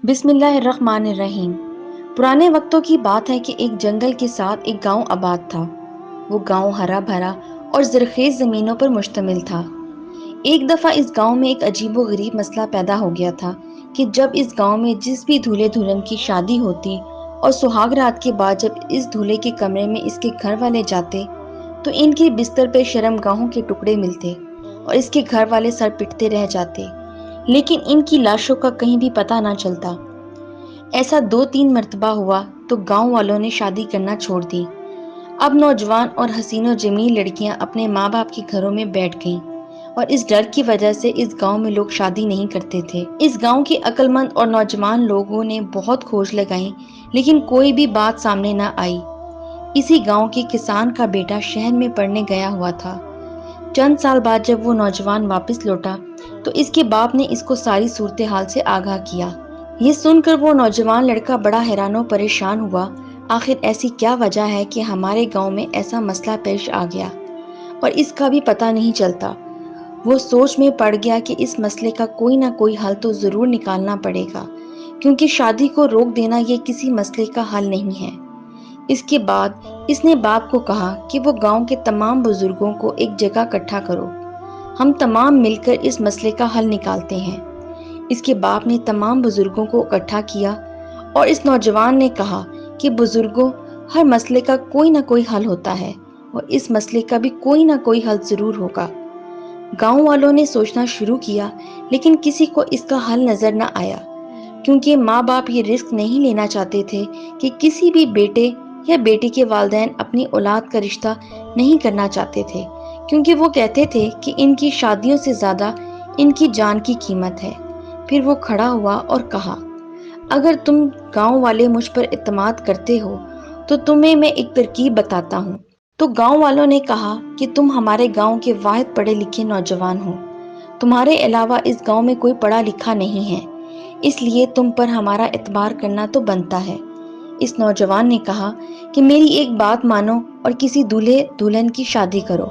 بسم اللہ الرحمن الرحیم۔ پرانے وقتوں کی بات ہے کہ ایک جنگل کے ساتھ ایک گاؤں آباد تھا۔ وہ گاؤں ہرا بھرا اور زرخیز زمینوں پر مشتمل تھا۔ ایک دفعہ اس گاؤں میں ایک عجیب و غریب مسئلہ پیدا ہو گیا تھا کہ جب اس گاؤں میں جس بھی دولہے دلہن کی شادی ہوتی اور سہاگ رات کے بعد جب اس دولہے کے کمرے میں اس کے گھر والے جاتے تو ان کے بستر پہ شرم گاہوں کے ٹکڑے ملتے اور اس کے گھر والے سر پٹتے رہ جاتے، لیکن ان کی لاشوں کا کہیں بھی پتہ نہ چلتا۔ ایسا 2-3 مرتبہ ہوا تو گاؤں والوں نے شادی کرنا چھوڑ دی۔ اب نوجوان اور حسین و جمیل لڑکیاں اپنے ماں باپ کے گھروں میں بیٹھ گئیں اور اس ڈر کی وجہ سے اس گاؤں میں لوگ شادی نہیں کرتے تھے۔ اس گاؤں کے عقل مند اور نوجوان لوگوں نے بہت کھوج لگائیں لیکن کوئی بھی بات سامنے نہ آئی۔ اسی گاؤں کے کسان کا بیٹا شہر میں پڑھنے گیا ہوا تھا۔ چند سال بعد جب وہ نوجوان واپس لوٹا تو اس کے باپ نے اس کو ساری صورتحال سے آگاہ کیا۔ یہ سن کر وہ نوجوان لڑکا بڑا حیران و پریشان ہوا۔ آخر ایسی کیا وجہ ہے کہ ہمارے گاؤں میں ایسا مسئلہ پیش آ گیا اور اس کا بھی پتہ نہیں چلتا۔ وہ سوچ میں پڑ گیا کہ اس مسئلے کا کوئی نہ کوئی حل تو ضرور نکالنا پڑے گا، کیونکہ شادی کو روک دینا یہ کسی مسئلے کا حل نہیں ہے۔ اس کے بعد اس نے باپ کو کہا کہ وہ گاؤں کے تمام بزرگوں کو ایک جگہ اکٹھا کرو، ہم تمام مل کر اس مسئلے کا حل نکالتے ہیں۔ اس کے باپ نے تمام بزرگوں کو اکٹھا کیا اور اس نوجوان نے کہا کہ بزرگوں، ہر مسئلے کا کوئی نہ کوئی حل ہوتا ہے اور اس مسئلے کا بھی کوئی نہ کوئی حل ضرور ہوگا۔ گاؤں والوں نے سوچنا شروع کیا لیکن کسی کو اس کا حل نظر نہ آیا، کیونکہ ماں باپ یہ رسک نہیں لینا چاہتے تھے کہ کسی بھی بیٹے یا بیٹی کے والدین اپنی اولاد کا رشتہ نہیں کرنا چاہتے تھے، کیونکہ وہ کہتے تھے کہ ان کی شادیوں سے زیادہ ان کی جان کی قیمت ہے۔ پھر وہ کھڑا ہوا اور کہا، اگر تم گاؤں والے مجھ پر اعتماد کرتے ہو تو تمہیں میں ایک ترکیب بتاتا ہوں۔ تو گاؤں والوں نے کہا کہ تم ہمارے گاؤں کے واحد پڑھے لکھے نوجوان ہو، تمہارے علاوہ اس گاؤں میں کوئی پڑھا لکھا نہیں ہے، اس لیے تم پر ہمارا اعتبار کرنا تو بنتا ہے۔ اس نوجوان نے کہا کہ میری ایک بات مانو اور کسی دولہے دلہن کی شادی کرو،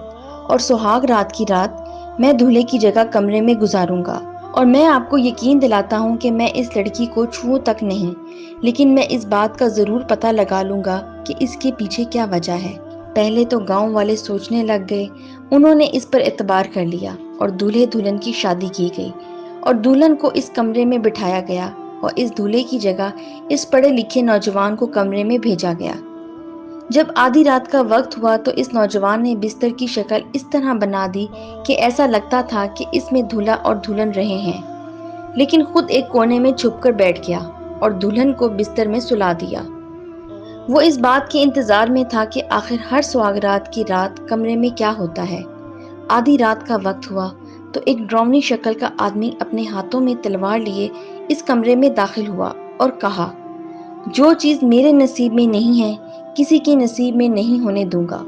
اور سہاگ رات کی رات میں دولہے کی جگہ کمرے میں گزاروں گا، اور میں آپ کو یقین دلاتا ہوں کہ میں اس لڑکی کو چھوؤں تک نہیں، لیکن میں اس بات کا ضرور پتہ لگا لوں گا کہ اس کے پیچھے کیا وجہ ہے۔ پہلے تو گاؤں والے سوچنے لگ گئے، انہوں نے اس پر اعتبار کر لیا اور دولہے دلہن کی شادی کی گئی اور دلہن کو اس کمرے میں بٹھایا گیا اور اس دولہے کی جگہ اس پڑھے لکھے نوجوان کو کمرے میں بھیجا گیا۔ جب آدھی رات کا وقت ہوا تو اس نوجوان نے بستر کی شکل اس طرح بنا دی کہ ایسا لگتا تھا کہ اس میں دولہا اور دلہن رہے ہیں، لیکن خود ایک کونے میں چھپ کر بیٹھ گیا اور دلہن کو بستر میں سلا دیا۔ وہ اس بات کے انتظار میں تھا کہ آخر ہر سہاگ رات کی رات کمرے میں کیا ہوتا ہے۔ آدھی رات کا وقت ہوا تو ایک ڈراؤنی شکل کا آدمی اپنے ہاتھوں میں تلوار لیے اس کمرے میں داخل ہوا اور کہا، جو چیز میرے نصیب میں نہیں ہے کسی کے نصیب میں نہیں ہونے دوں گا،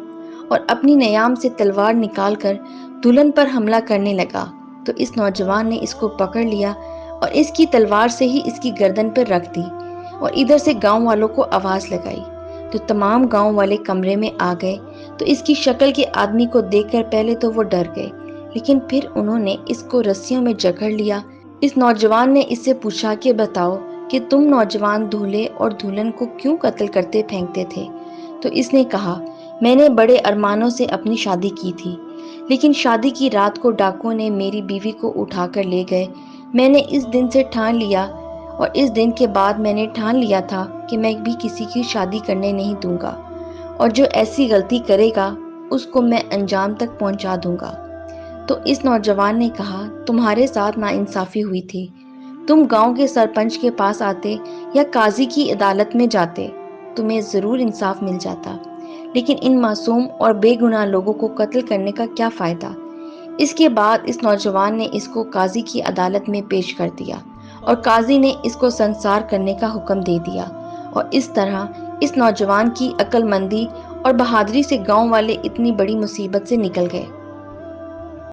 اور اپنی نیام سے تلوار نکال کر دلہن پر حملہ کرنے لگا۔ تو اس نوجوان نے اس کو پکڑ لیا اور اس کی تلوار سے ہی اس کی گردن پر رکھ دی اور ادھر سے گاؤں والوں کو آواز لگائی تو تمام گاؤں والے کمرے میں آ گئے۔ تو اس کی شکل کے آدمی کو دیکھ کر پہلے تو وہ ڈر گئے، لیکن پھر انہوں نے اس کو رسیوں میں جکڑ لیا۔ اس نوجوان نے اس سے پوچھا کہ بتاؤ کہ تم نوجوان دولہے اور دلہن کو کیوں قتل کرتے پھینکتے تھے؟ تو اس نے کہا، میں نے بڑے ارمانوں سے اپنی شادی کی تھی، لیکن شادی کی رات کو ڈاکوؤں نے میری بیوی کو اٹھا کر لے گئے۔ میں نے اس دن سے ٹھان لیا اور اس دن کے بعد میں نے ٹھان لیا تھا کہ میں بھی کسی کی شادی کرنے نہیں دوں گا، اور جو ایسی غلطی کرے گا اس کو میں انجام تک پہنچا دوں گا۔ تو اس نوجوان نے کہا، تمہارے ساتھ ناانصافی ہوئی تھی، تم گاؤں کے سرپنچ کے پاس آتے یا قاضی کی عدالت میں جاتے، تمہیں ضرور انصاف مل جاتا، لیکن ان معصوم اور بے گناہ لوگوں کو قتل کرنے کا کیا فائدہ؟ اس کے بعد اس نوجوان نے اس کو قاضی کی عدالت میں پیش کر دیا اور قاضی نے اس کو سنسار کرنے کا حکم دے دیا، اور اس طرح اس نوجوان کی عقل مندی اور بہادری سے گاؤں والے اتنی بڑی مصیبت سے نکل گئے۔